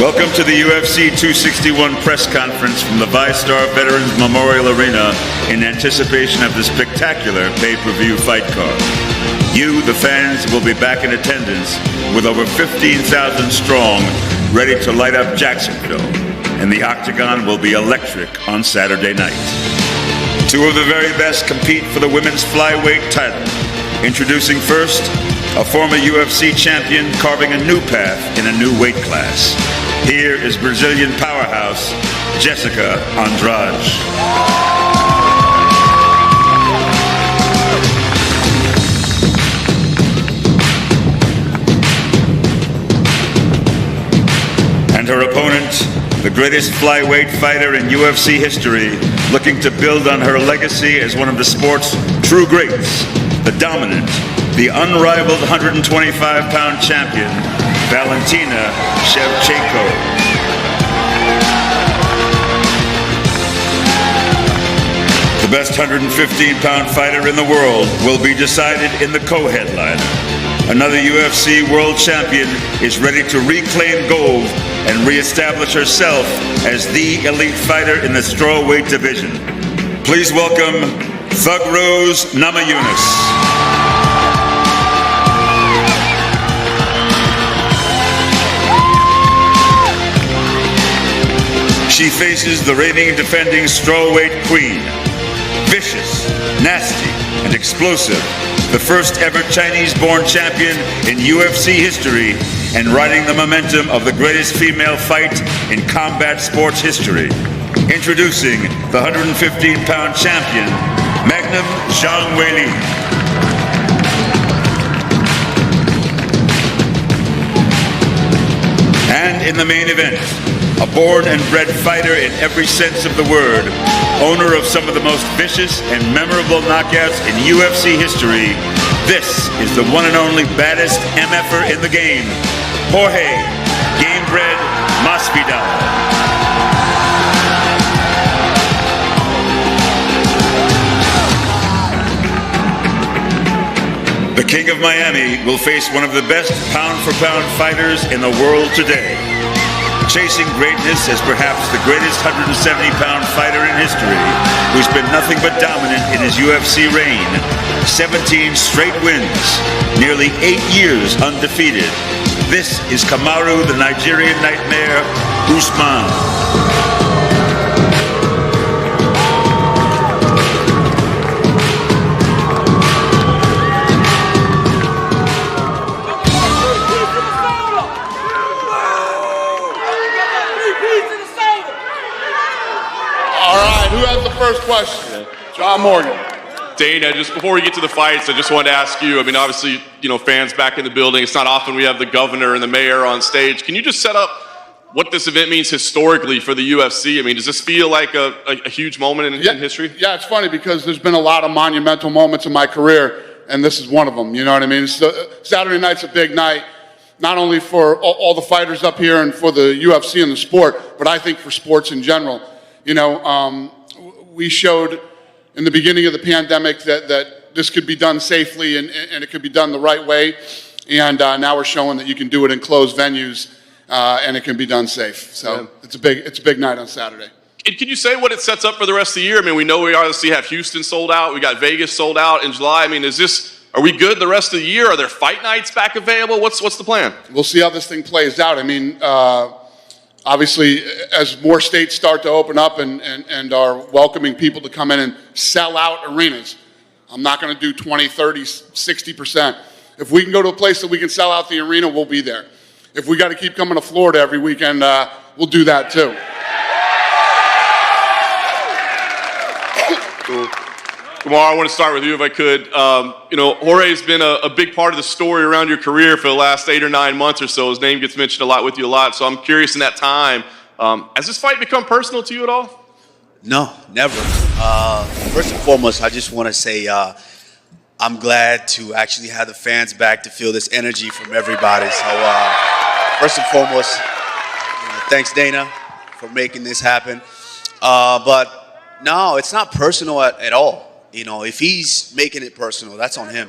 Welcome to the UFC 261 press conference from the ViStar Veterans Memorial Arena in anticipation of the spectacular pay-per-view fight card. You, the fans, will be back in attendance with over 15,000 strong, ready to light up Jacksonville, and the Octagon will be electric on Saturday night. Two of the very best compete for the women's flyweight title. Introducing first, a former UFC champion carving a new path in a new weight class. Here is Brazilian powerhouse, Jessica Andrade. And her opponent, the greatest flyweight fighter in UFC history, looking to build on her legacy as one of the sport's true greats, the dominant, the unrivaled 125-pound champion, Valentina Shevchenko. The best 115-pound fighter in the world will be decided in the co-headliner. Another UFC world champion is ready to reclaim gold and reestablish herself as the elite fighter in the strawweight division. Please welcome Thug Rose Namajunas. She faces the reigning and defending strawweight queen. Vicious, nasty, and explosive. The first ever Chinese-born champion in UFC history and riding the momentum of the greatest female fight in combat sports history. Introducing the 115-pound champion, Magnum Zhang Weili. And in the main event, a born and bred fighter in every sense of the word, owner of some of the most vicious and memorable knockouts in UFC history, this is the one and only baddest MFer in the game, Jorge Gamebred Masvidal. The King of Miami will face one of the best pound-for-pound fighters in the world today. Chasing greatness as perhaps the greatest 170-pound fighter in history, who's been nothing but dominant in his UFC reign. 17 straight wins, nearly 8 years undefeated. This is Kamaru, the Nigerian nightmare, Usman. Who has the first question? John Morgan. Dana, just before we get to the fights, I just wanted to ask you, I mean, obviously, fans back in the building, it's not often we have the governor and the mayor on stage. Can you just set up what this event means historically for the UFC? I mean, does this feel like a huge moment in history? Yeah, it's funny because there's been a lot of monumental moments in my career, and this is one of them, you know what I mean? Saturday night's a big night, not only for all the fighters up here and for the UFC and the sport, but I think for sports in general. We showed in the beginning of the pandemic that this could be done safely and it could be done the right way. And now we're showing that you can do it in closed venues and it can be done safe. So it's a big night on Saturday. And can you say what it sets up for the rest of the year? I mean, we know we obviously have Houston sold out. We got Vegas sold out in July. I mean, are we good the rest of the year? Are there fight nights back available? What's the plan? We'll see how this thing plays out. I mean, obviously, as more states start to open up and are welcoming people to come in and sell out arenas, I'm not going to do 20, 30, 60%. If we can go to a place that we can sell out the arena, we'll be there. If we got to keep coming to Florida every weekend, we'll do that too. Cool. Kumar, I want to start with you if I could. Jorge's been a big part of the story around your career for the last 8 or 9 months or so. His name gets mentioned a lot with you a lot. So I'm curious in that time, has this fight become personal to you at all? No, never. First and foremost, I just want to say I'm glad to actually have the fans back to feel this energy from everybody. So first and foremost, thanks Dana for making this happen. But no, it's not personal at all. If he's making it personal, that's on him.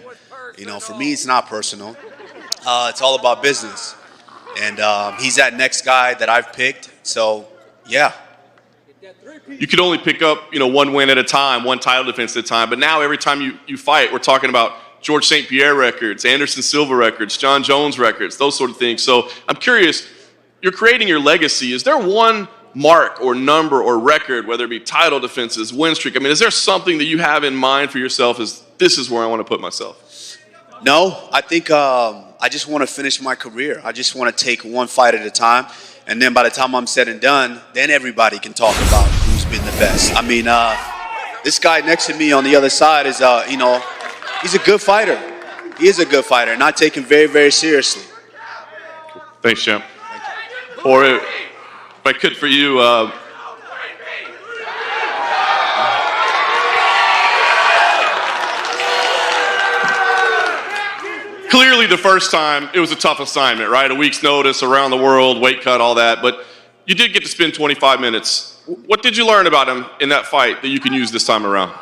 For me, it's not personal. It's all about business. And he's that next guy that I've picked. So, yeah. You could only pick up, one win at a time, one title defense at a time. But now every time you fight, we're talking about George St. Pierre records, Anderson Silva records, John Jones records, those sort of things. So I'm curious, you're creating your legacy. Is there one mark or number or record, whether it be title defenses, win streak? I mean, is there something that you have in mind for yourself as this is where I want to put myself? No, I think I just want to finish my career. I just want to take one fight at a time. And then by the time I'm said and done, then everybody can talk about who's been the best. I mean, this guy next to me on the other side is, he's a good fighter. He is a good fighter, not taken very, very seriously. Thanks, champ. Or if I could for you, clearly the first time, it was a tough assignment, right? A week's notice, around the world, weight cut, all that. But you did get to spend 25 minutes. What did you learn about him in that fight that you can use this time around?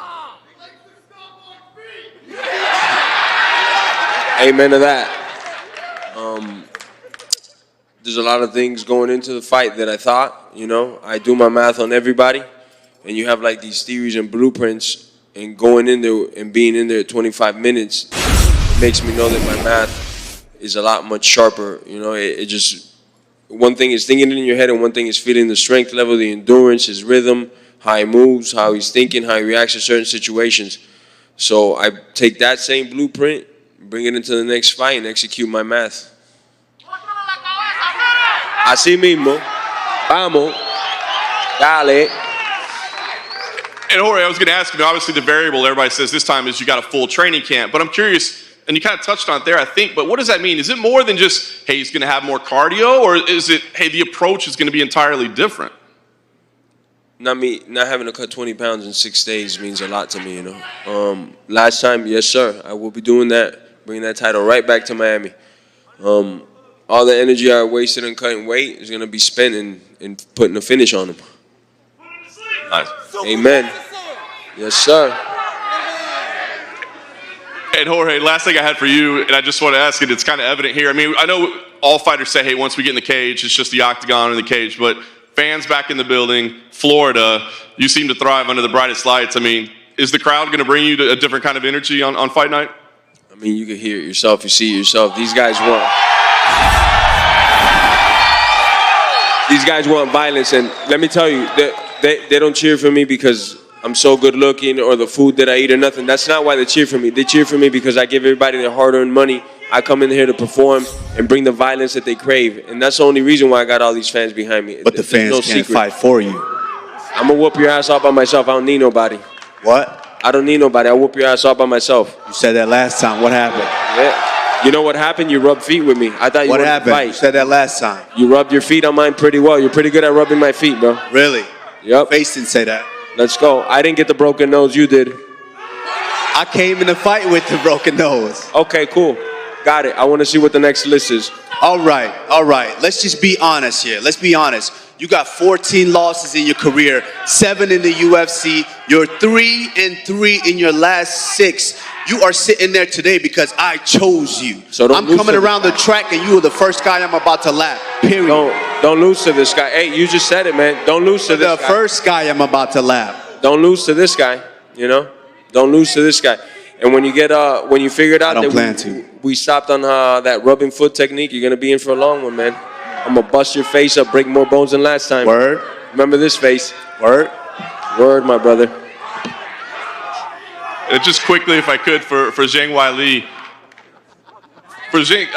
Amen to that. There's a lot of things going into the fight that I thought, I do my math on everybody, and you have like these theories and blueprints, and going in there and being in there at 25 minutes, it makes me know that my math is a lot much sharper. It just, one thing is thinking it in your head, and one thing is feeling the strength level, the endurance, his rhythm, how he moves, how he's thinking, how he reacts to certain situations. So I take that same blueprint, bring it into the next fight, and execute my math. Así mismo. Vamos. Dale. And Jorge, I was going to ask you, obviously the variable everybody says this time is you got a full training camp, but I'm curious, and you kind of touched on it there, I think, but what does that mean? Is it more than just, hey, he's going to have more cardio, or is it, hey, the approach is going to be entirely different? Not having to cut 20 pounds in 6 days means a lot to me, Last time, yes, sir, I will be doing that, bringing that title right back to Miami. All the energy I wasted in cutting weight is going to be spent in putting a finish on him. Nice. Amen. Yes, sir. And Jorge, last thing I had for you, and I just want to ask it, it's kind of evident here. I mean, I know all fighters say, hey, once we get in the cage, it's just the octagon and the cage, but fans back in the building, Florida, you seem to thrive under the brightest lights. I mean, is the crowd going to bring you to a different kind of energy on fight night? I mean, you can hear it yourself. You see it yourself. These guys want violence, and let me tell you, they don't cheer for me because I'm so good looking or the food that I eat or nothing. That's not why they cheer for me. They cheer for me because I give everybody their hard-earned money. I come in here to perform and bring the violence that they crave, and that's the only reason why I got all these fans behind me. But the fans can't fight for you. I'm gonna whoop your ass all by myself. I don't need nobody. What? I don't need nobody. I whoop your ass all by myself. You said that last time. What happened? Yeah. You know what happened? You rubbed feet with me. I thought you What wanted happened? to fight. You said that last time. You rubbed your feet on mine pretty well. You're pretty good at rubbing my feet, bro. Really? Yep. Face didn't say that. Let's go. I didn't get the broken nose. You did. I came in the fight with the broken nose. Okay, cool. Got it. I want to see what the next list is. All right. Let's just be honest here. Let's be honest. You got 14 losses in your career, 7 in the UFC. You're 3-3 in your last 6. You are sitting there today because I chose you. So I'm coming around the track and you were the first guy I'm about to lap. Period. Don't lose to this guy. Hey, you just said it, man. Don't lose to this guy. The first guy I'm about to lap. Don't lose to this guy. Don't lose to this guy. And when you figure it out that we stopped on that rubbing foot technique, you're gonna be in for a long one, man. I'm gonna bust your face up, break more bones than last time. Word. Remember this face. Word. Word, my brother. Just quickly, if I could, for Zhang Weili. For Zhang,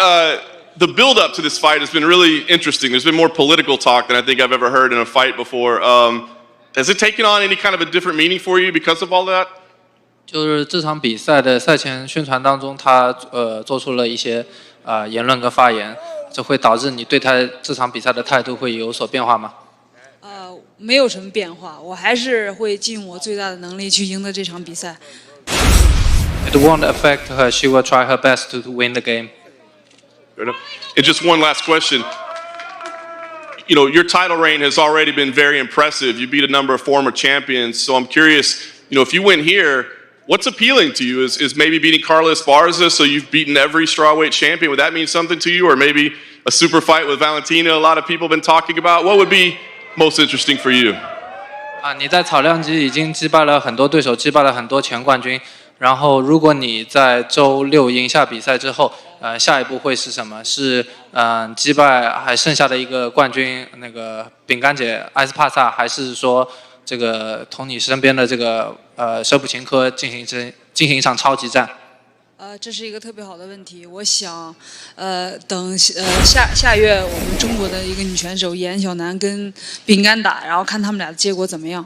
the build-up to this fight has been really interesting. There's been more political talk than I think I've ever heard in a fight before. Has it taken on any kind of a different meaning for you because of all that? 就是这场比赛的赛前宣传当中，他做出了一些言论跟发言，这会导致你对他这场比赛的态度会有所变化吗？没有什么变化，我还是会尽我最大的能力去赢得这场比赛。It won't affect her. She will try her best to win the game. And just one last question. Your title reign has already been very impressive. You beat a number of former champions. So I'm curious, if you win here, what's appealing to you? Is maybe beating Carlos Esparza, so you've beaten every strawweight champion? Would that mean something to you? Or maybe a super fight with Valentina. A lot of people have been talking about. What would be most interesting for you? 你在草量级已经击败了很多对手，击败了很多前冠军。然后，如果你在周6赢下比赛之后，下一步会是什么？是击败还剩下的一个冠军那个饼干姐埃斯帕萨，还是说这个同你身边的这个舍普琴科进行一场超级战？这是一个特别好的问题。我想，等下月我们中国的一个女选手严小楠跟饼干打，然后看他们俩的结果怎么样。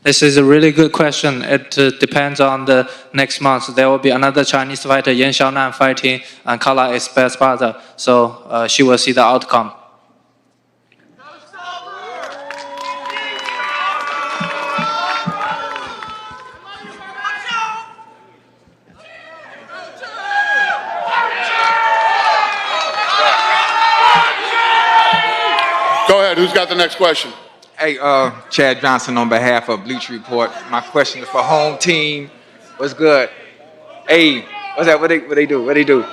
This is a really good question. It depends on the next month. There will be another Chinese fighter, Yan Xiaonan, fighting Carla Esparza. So she will see the outcome. Go ahead. Who's got the next question? Hey, Chad Johnson on behalf of Bleach Report. My question is for home team. What's good? Hey, what's that? What they do?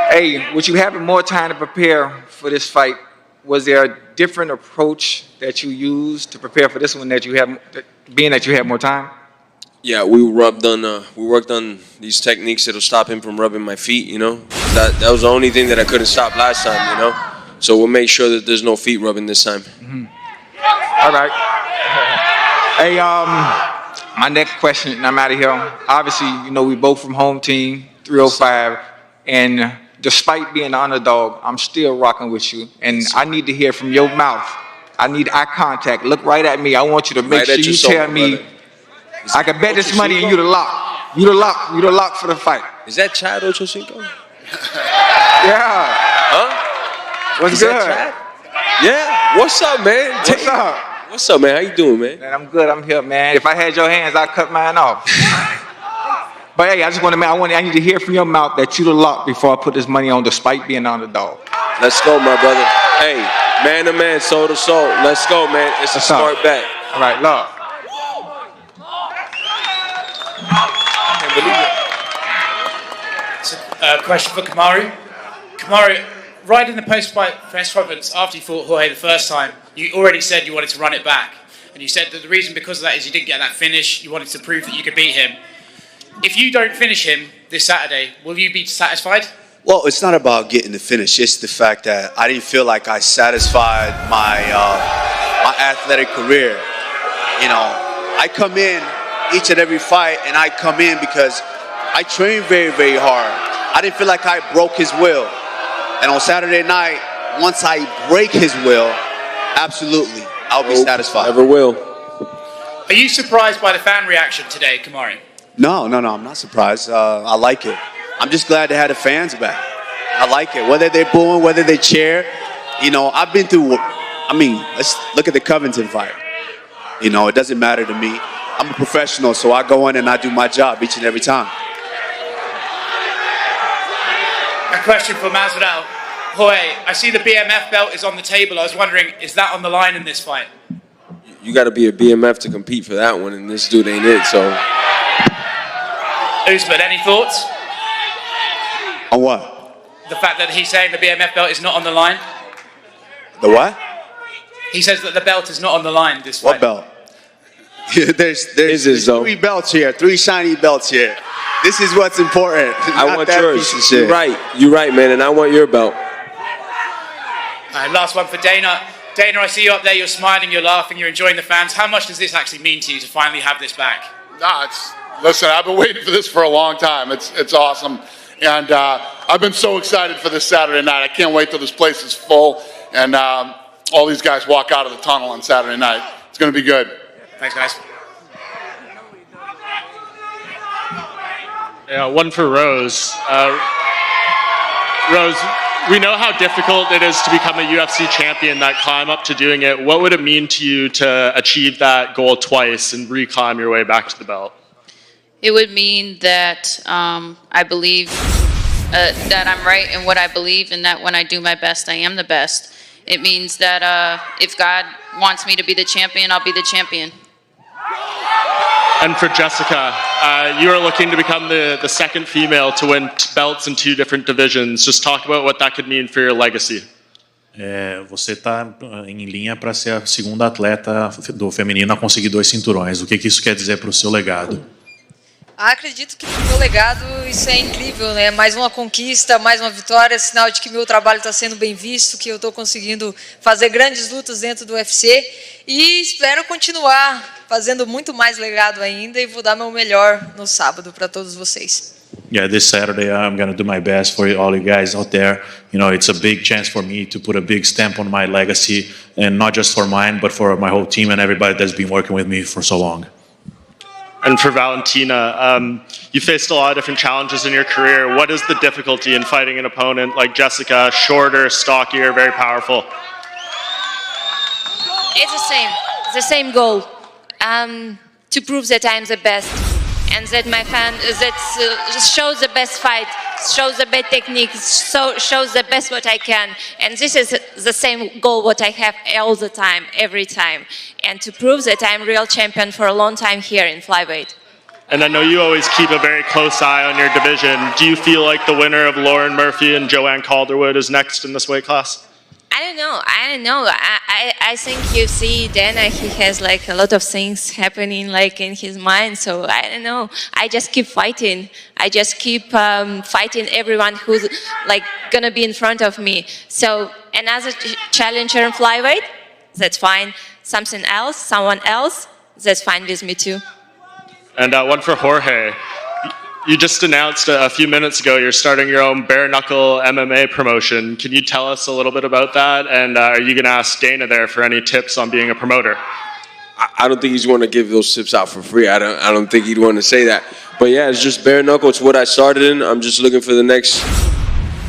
Hey, with you having more time to prepare for this fight, was there a different approach that you used to prepare for this one being that you had more time? Yeah, we worked on these techniques that'll stop him from rubbing my feet, you know. That was the only thing that I couldn't stop last time, you know. So we'll make sure that there's no feet rubbing this time. Mm-hmm. All right. Hey, my next question, and I'm out of here. Obviously, you know, we both from home team, 305, and despite being the underdog, I'm still rocking with you. And I need to hear from your mouth. I need eye contact. Look right at me. I want you to make sure you tell me. I can bet this money and you the lock. You the lock for the fight. Is that Chad Ochocinco? Yeah. Huh? What's good? Yeah. What's up, man? What's up? What's up, man? How you doing, man? Man, I'm good. I'm here, man. If I had your hands, I'd cut mine off. But hey, I need to hear from your mouth that you the lock before I put this money on, despite being underdog. Let's go, my brother. Hey, man to man, soul to soul. Let's go, man. It's a smart bet. All right, look. It's a question for Kamaru. Kamaru, right in the post-fight press conference after you fought Jorge the first time, you already said you wanted to run it back. And you said that the reason because of that is you didn't get that finish, you wanted to prove that you could beat him. If you don't finish him this Saturday, will you be satisfied? Well, it's not about getting the finish. It's the fact that I didn't feel like I satisfied my athletic career. You know, I come in each and every fight, and I come in because I train very, very hard. I didn't feel like I broke his will. And on Saturday night, once I break his will, absolutely, I'll be satisfied. Never will. Are you surprised by the fan reaction today, Kamaru? No, I'm not surprised. I like it. I'm just glad to have the fans back. I like it. Whether they're booing, whether they cheer. You know, I've been through, let's look at the Covington fight. You know, it doesn't matter to me. I'm a professional, so I go in and I do my job each and every time. A question for Masvidal. Jorge, I see the BMF belt is on the table. I was wondering, is that on the line in this fight? You got to be a BMF to compete for that one, and this dude ain't it, so. Usman, any thoughts? On what? The fact that he's saying the BMF belt is not on the line? The what? He says that the belt is not on the line this fight. What belt? there's three belts here, 3 shiny belts here. This is what's important. I want yours. You're right, man, and I want your belt. Last one for Dana. Dana, I see you up there, you're smiling, you're laughing, you're enjoying the fans. How much does this actually mean to you to finally have this back? Listen, I've been waiting for this for a long time. It's awesome. And I've been so excited for this Saturday night. I can't wait till this place is full and all these guys walk out of the tunnel on Saturday night. It's going to be good. Thanks, guys. Yeah, one for Rose. Rose, we know how difficult it is to become a UFC champion, that climb up to doing it. What would it mean to you to achieve that goal twice and reclimb your way back to the belt? It would mean that I believe that I'm right in what I believe, and that when I do my best, I am the best. It means that if God wants me to be the champion, I'll be the champion. And for Jessica, you are looking to become the second female to win belts in 2 different divisions. Just talk about what that could mean for your legacy. Você está em linha para ser a segunda atleta do feminino a conseguir 2 cinturões. O que isso quer dizer para o seu legado? Acredito que pro meu legado isso é incrível, né? Mais uma conquista, mais uma vitória, sinal de que meu trabalho está sendo bem visto, que eu estou conseguindo fazer grandes lutas dentro do UFC e espero continuar fazendo muito mais legado ainda e vou dar meu melhor no sábado para todos vocês. Yeah, this Saturday I'm going to do my best for all you guys out there. You know, it's a big chance for me to put a big stamp on my legacy, and not just for mine, but for my whole team and everybody that's been working with me for so long. And for Valentina, you faced a lot of different challenges in your career. What is the difficulty in fighting an opponent like Jessica, shorter, stockier, very powerful? It's the same. It's the same goal. To prove that I'm the best. And that my fan shows the best fight, shows the best technique, shows the best what I can. And this is the same goal what I have all the time, every time. And to prove that I'm real champion for a long time here in flyweight. And I know you always keep a very close eye on your division. Do you feel like the winner of Lauren Murphy and Joanne Calderwood is next in this weight class? I don't know. I think you see Dana, he has like a lot of things happening like in his mind. So I don't know. I just keep fighting. I just keep fighting everyone who's like gonna be in front of me. So another challenger in flyweight, that's fine. Something else, someone else, that's fine with me too. And one for Jorge. You just announced a few minutes ago you're starting your own bare knuckle MMA promotion. Can you tell us a little bit about that? And are you going to ask Dana there for any tips on being a promoter? I don't think he's going to give those tips out for free. I don't think he'd want to say that. But yeah, it's just bare knuckle. It's what I started in. I'm just looking for the next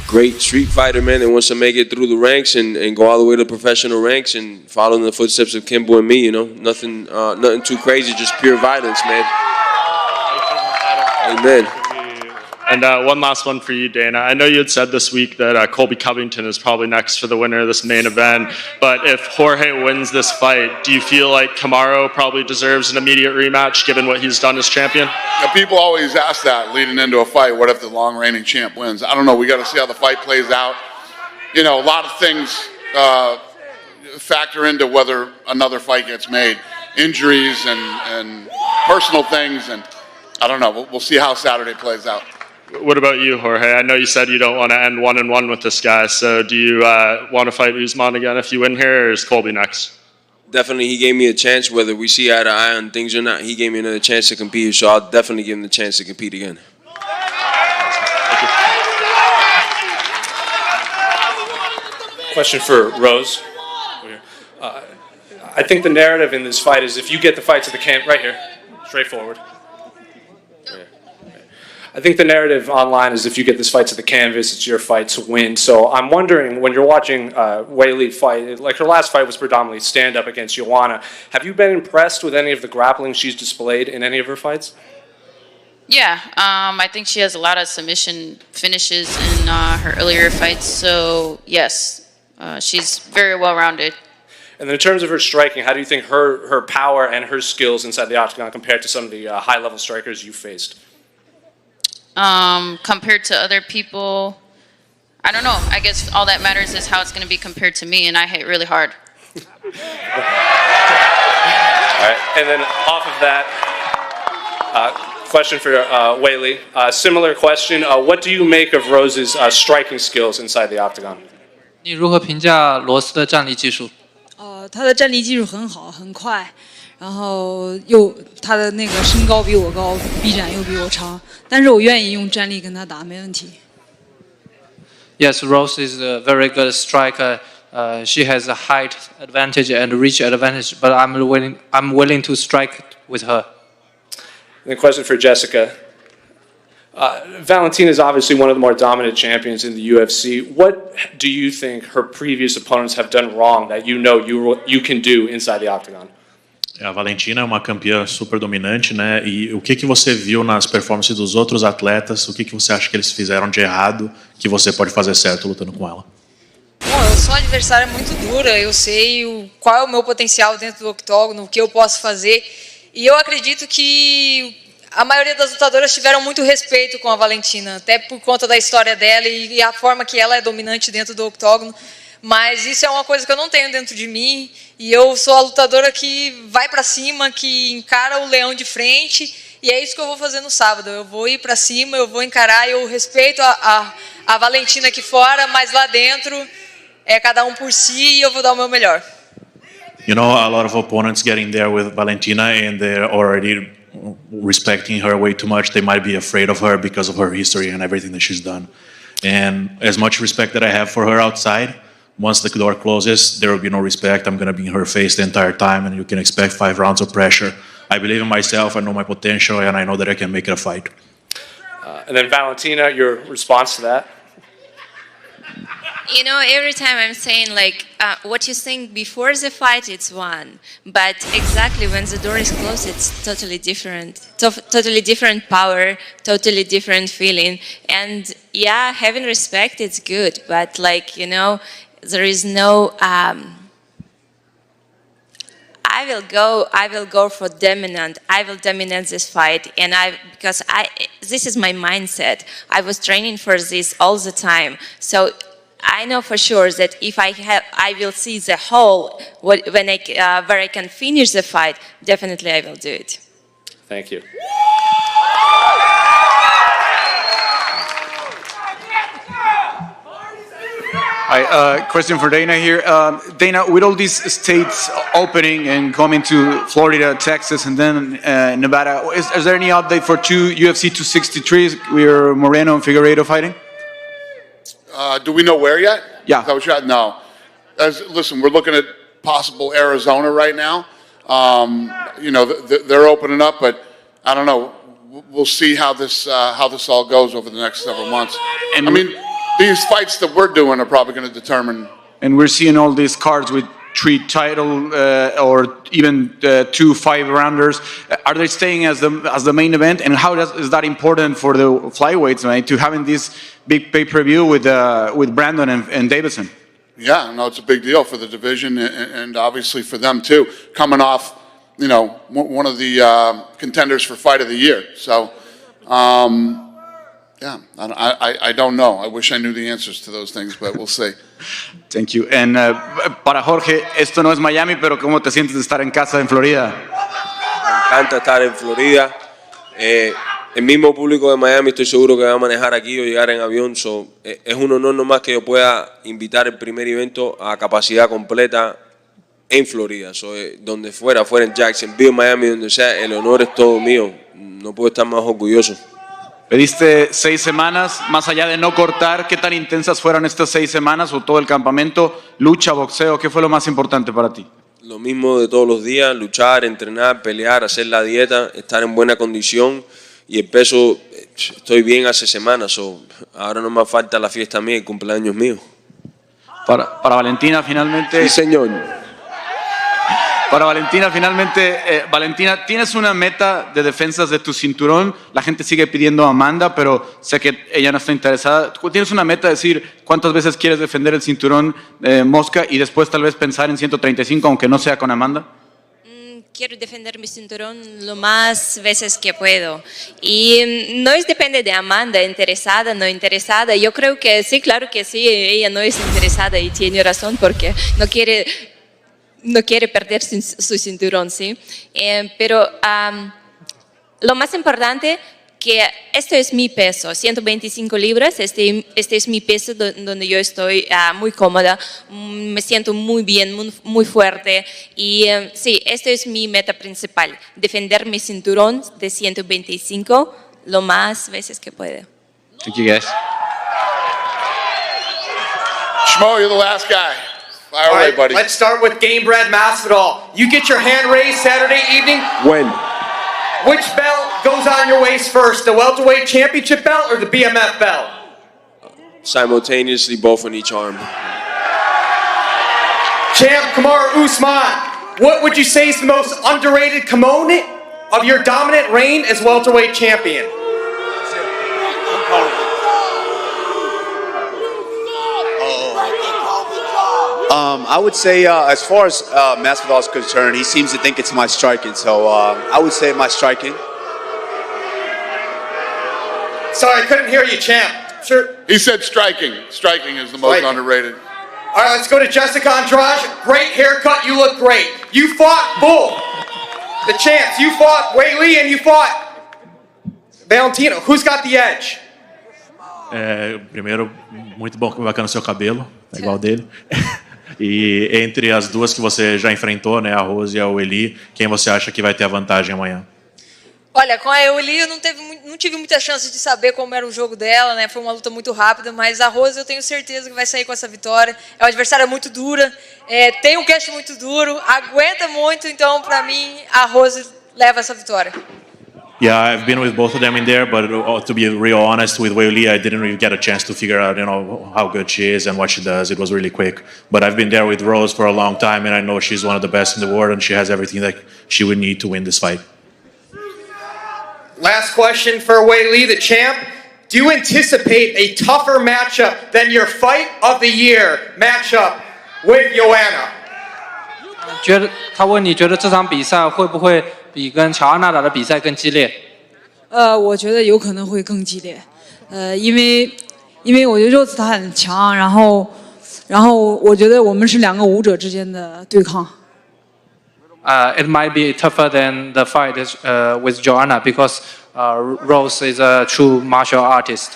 great street fighter, man, that wants to make it through the ranks and go all the way to professional ranks and follow in the footsteps of Kimbo and me. You know, nothing too crazy, just pure violence, man. Amen. And one last one for you, Dana. I know you had said this week that Colby Covington is probably next for the winner of this main event. But if Jorge wins this fight, do you feel like Kamaru probably deserves an immediate rematch given what he's done as champion? Now, people always ask that leading into a fight. What if the long reigning champ wins? I don't know. We got to see how the fight plays out. You know, a lot of things factor into whether another fight gets made. Injuries and personal things, and I don't know. We'll see how Saturday plays out. What about you, Jorge? I know you said you don't want to end 1-1 with this guy. So do you want to fight Usman again if you win here, or is Colby next? Definitely, he gave me a chance. Whether we see eye to eye on things or not, he gave me another chance to compete. So I'll definitely give him the chance to compete again. Question for Rose. I think the narrative in this fight is if you get the fight to the camp, right here, straightforward. I think the narrative online is if you get this fight to the canvas, it's your fight to win. So I'm wondering, when you're watching Weili fight, like her last fight was predominantly stand-up against Joanna. Have you been impressed with any of the grappling she's displayed in any of her fights? Yeah, I think she has a lot of submission finishes in her earlier fights. So yes, she's very well-rounded. And then in terms of her striking, how do you think her power and her skills inside the octagon compared to some of the high-level strikers you faced? Compared to other people, I don't know. I guess all that matters is how it's going to be compared to me, and I hit really hard. All right, and then off of that, question for Weili. Similar question. What do you make of Rose's striking skills inside the octagon? 你如何评价罗斯的站立技术？他的站立技术很好，很快，然后他的那个身高比我高，臂展又比我长，但是我愿意用站立跟他打，没问题。Yes, Rose is a very good striker. She has a height advantage and reach advantage, but I'm willing to strike with her. And the question for Jessica. Valentina is obviously one of the more dominant champions in the UFC. What do you think her previous opponents have done wrong that you know you can do inside the octagon? A Valentina é uma campeã super dominante, né? E o que você viu nas performances dos outros atletas? O que você acha que eles fizeram de errado que você pode fazer certo lutando com ela? Bom, eu sou uma adversária muito dura. Eu sei qual é o meu potencial dentro do octógono, o que eu posso fazer. E eu acredito que a maioria das lutadoras tiveram muito respeito com a Valentina, até por conta da história dela e a forma que ela é dominante dentro do octógono. Mas isso é uma coisa que eu não tenho dentro de mim. E eu sou a lutadora que vai para cima, que encara o leão de frente. E é isso que eu vou fazer no sábado. Eu vou ir para cima, eu vou encarar. Eu respeito a Valentina aqui fora, mas lá dentro é cada um por si e eu vou dar o meu melhor. You know, a lot of opponents getting there with Valentina and they're already respecting her way too much. They might be afraid of her because of her history and everything that she's done. And as much respect that I have for her outside, once the door closes, there will be no respect. I'm going to be in her face the entire time, and you can expect 5 rounds of pressure. I believe in myself, I know my potential, and I know that I can make it a fight. And then Valentina, your response to that? You know, every time I'm saying like what you think before the fight, it's one, but exactly when the door is closed, it's totally different. Totally different power, totally different feeling. And yeah, having respect, it's good, but like, you know, there is no. I will go for dominant. I will dominate this fight, and because this is my mindset. I was training for this all the time, so I know for sure that if I will see the whole where I can finish the fight. Definitely, I will do it. Thank you. Hi, question for Dana here. Dana, with all these states opening and coming to Florida, Texas, and then Nevada, is there any update for UFC 263 where Moreno and Figueiredo fighting? Do we know where yet? Yeah. Is that what you're at? No. Listen, we're looking at possible Arizona right now. You know, they're opening up, but I don't know. We'll see how this all goes over the next several months. And I mean, these fights that we're doing are probably going to determine. And we're seeing all these cards with 3 title or even 2 5-rounders. Are they staying as the main event? And how is that important for the flyweights, right? To having this big pay-per-view with Brandon and Davison? Yeah, no, it's a big deal for the division and obviously for them too. Coming off, you know, one of the contenders for Fight of the Year. So. Yeah, I don't know. I wish I knew the answers to those things, but we'll see. Thank you. And para Jorge, esto no es Miami, pero ¿cómo te sientes de estar en casa en Florida? Me encanta estar en Florida. El mismo público de Miami estoy seguro que va a manejar aquí o llegar en avión. Es un honor nomás que yo pueda invitar el primer evento a capacidad completa en Florida. Donde fuera en Jacksonville, Miami, donde sea, el honor es todo mío. No puedo estar más orgulloso. Pediste 6 semanas, más allá de no cortar, ¿qué tan intensas fueron estas 6 semanas o todo el campamento? Lucha, boxeo, ¿qué fue lo más importante para ti? Lo mismo de todos los días, luchar, entrenar, pelear, hacer la dieta, estar en buena condición y el peso, estoy bien hace semanas, ahora no me falta la fiesta mía, el cumpleaños mío. Para Valentina finalmente... Sí, señor. Para Valentina, finalmente, Valentina, tienes una meta de defensas de tu cinturón. La gente sigue pidiendo a Amanda, pero sé que ella no está interesada. ¿Tienes una meta de decir cuántas veces quieres defender el cinturón Mosca y después tal vez pensar en 135, aunque no sea con Amanda? Quiero defender mi cinturón lo más veces que puedo. Y no depende de Amanda, interesada, no interesada. Yo creo que sí, claro que sí, ella no es interesada y tiene razón porque no quiere perder su cinturón, ¿sí? Pero lo más importante que esto es mi peso, 125 libras, este es mi peso donde yo estoy muy cómoda, me siento muy bien, muy fuerte y sí, esto es mi meta principal, defender mi cinturón de 125 lo más veces que pueda. Thank you, guys. Shmo, you're the last guy. Fire All away, right, buddy. let's start with Game Brad Masvidal. You get your hand raised Saturday evening. When? Which belt goes on your waist first, the welterweight championship belt or the BMF belt? Simultaneously, both on each arm. Champ Kamaru Usman, what would you say is the most underrated component of your dominant reign as welterweight champion? I would say, as far as Masvidal is concerned, he seems to think it's my striking. So I would say my striking. Sorry, I couldn't hear you, champ. Sure. He said striking. Striking is the most underrated. All right, let's go to Jessica Andrade. Great haircut. You look great. You fought Bull, the champs. You fought Weili and you fought Valentino. Who's got the edge? Primeiro, muito bacana o seu cabelo, é igual dele. E entre as duas que você já enfrentou, né, a Rose e a Weili, quem você acha que vai ter a vantagem amanhã? Olha, com a Weili eu não tive muita chance de saber como era o jogo dela, né? Foi uma luta muito rápida, mas a Rose eu tenho certeza que vai sair com essa vitória. É uma adversária muito dura, tem um queixo muito duro, aguenta muito, então para mim a Rose leva essa vitória. Yeah, I've been with both of them in there, but to be real honest, with Weili, I didn't really get a chance to figure out, how good she is and what she does. It was really quick. But I've been there with Rose for a long time, and I know she's one of the best in the world, and she has everything that she would need to win this fight. Last question for Weili, the champ. Do you anticipate a tougher matchup than your fight of the year matchup with Joanna? 他问你觉得这场比赛会不会比跟乔安娜打的比赛更激烈？我觉得有可能会更激烈，因为我觉得Rose她很强，然后我觉得我们是两个武者之间的对抗。It might be tougher than the fight with Joanna because Rose is a true martial artist.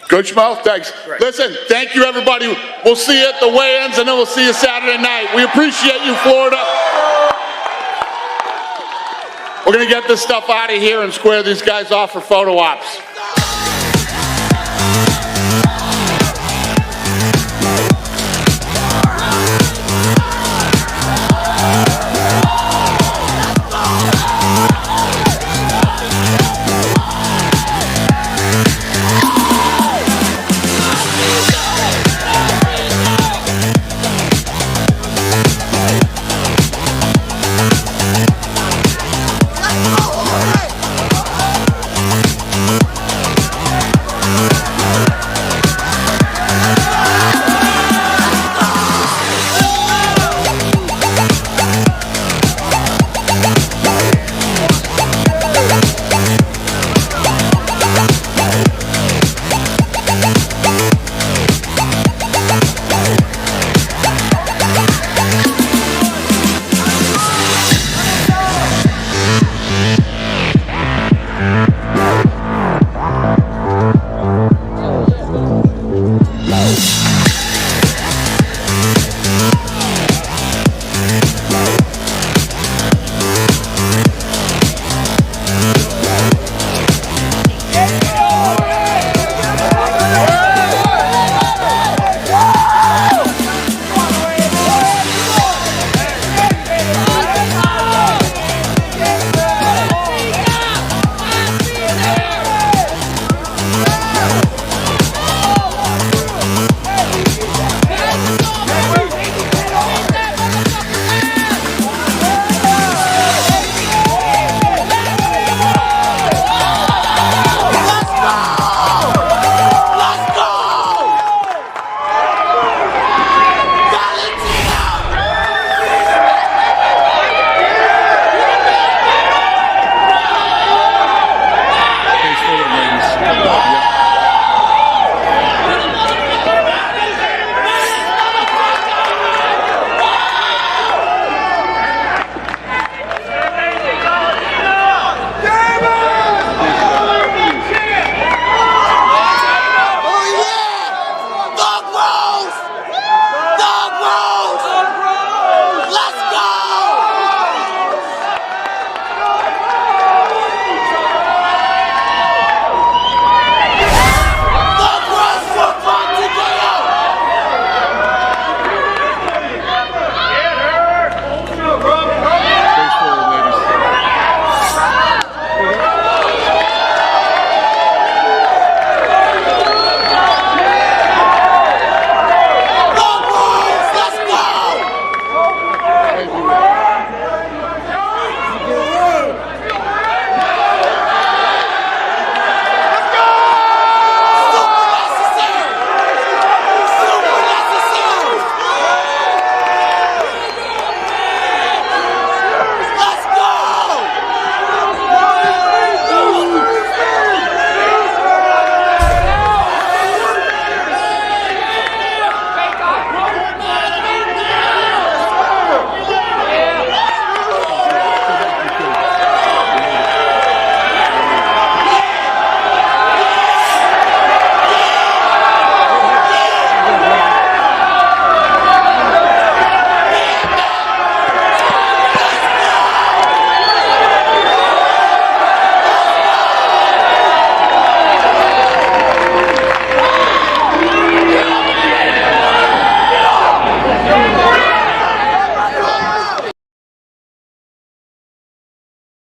Good, Schmo. Thanks. Listen, thank you, everybody. We'll see you at the weigh-ins, and then we'll see you Saturday night. We appreciate you, Florida. We're going to get this stuff out of here and square these guys off for photo ops.